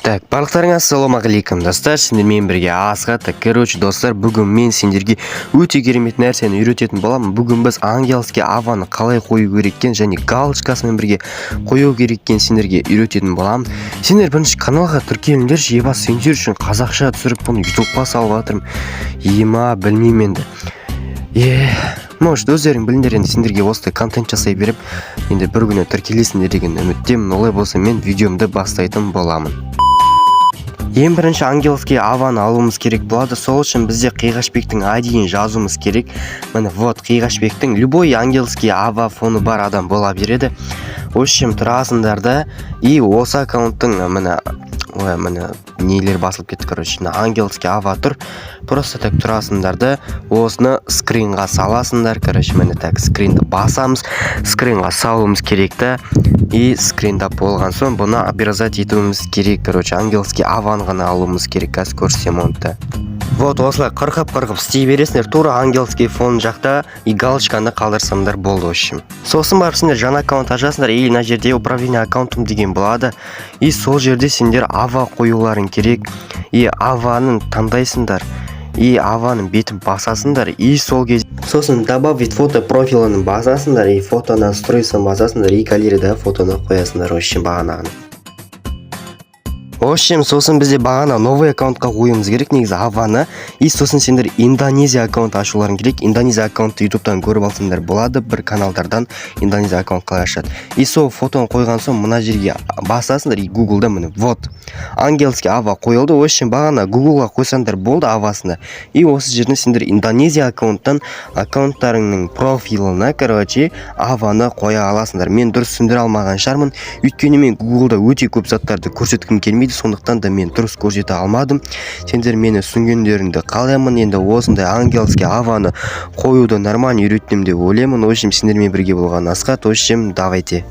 Так, барлықтарыңа ассалаумағалейкум достар, сендермен бірге Асхат. Короче, достар, бүгін мен сендерге өте керемет нәрсені үйрететін боламын. Бүгін біз ангельский аваны қалай қою кереккен және галочкасымен бірге қою кереккен сендерге үйрететін боламын. Сендер бірінші каналға тіркеліңдер, еба сендер үшін қазақша түсіріп бұны ютубқа салып жатырмын. Ема білмеймін енді. Может, өздерің біліңдер, енді сендерге осылай контент жасай беріп, енді бір күні тіркелесіңдер деген үміттемін. Олай болса мен видеомды бастайтын боламын. Ең бірінші ангельский аваны алуымыз керек болады. Сол үшін бізде қиғашбектің ID-ін жазуымыз керек. Міне вот қиғашбектің любой ангельский ава фоны бар адам бола береді. Общем, тұрасыңдар да, и осы аккаунттың міне нелер басылып кетті, короче, ангельский ава тұр. Просто так тұрасыңдар да, осыны скринға саласыңдар. Короче, міне так скринді басамыз, скринға салуымыз керекті. И скринда болған соң бұны обязать етуіміз керек. Короче, ангельский аваны ғана алуымыз керек. Қазір көрсем онды. Вот осылай қырқып істей бересіңдер. Тура ангельский фон жақта и галочканы қалдырсаңдар болды. Общем, сосын барып сендер жаңа аккаунт ашасыңдар, и мына жерде управление аккаунтым деген болады. И сол жерде сендер ава қоюларың керек. И аваның таңдайсыңдар. И аваның бетін басасыңдар. И сол кезде сосын добавить фото профилінің басасыңдар. И фото настройсын басасыңдар. И галереяда фотоны қоясыңдар. Общем, бағанағын. Общем, сосын бізде бағана новый аккаунтқа қойымыз керек, негізі аваны. И сосын сендер Индонезия аккаунт ашуларың керек. Индонезия аккаунтты ютубтан көріп алсаңдар болады, бір каналдардан Индонезия аккаунт қалай ашады. И сол фотоны қойған соң мына жерге басасыңдар. И гуглда міне вот ангельский ава қойылды. Общем, бағана гуглға қойсаңдар болды авасына. И осы жерден сендер Индонезия аккаунттан аккаунттарыңның профиліне, короче, аваны қоя аласыңдар. Мен дұрыс түсіндіре алмаған шығармын, өйткені мен гуглда өте көп заттарды көрсеткім келмейді. Сондықтан да мен дұрыс көрсете алмадым. Сендер мені түсінгендеріңді қалаймын. Енді осындай ангельский аваны қоюды нормально үйреттім деп ойлаймын. В общем, сендермен бірге болған Асхат. В общем, давайте.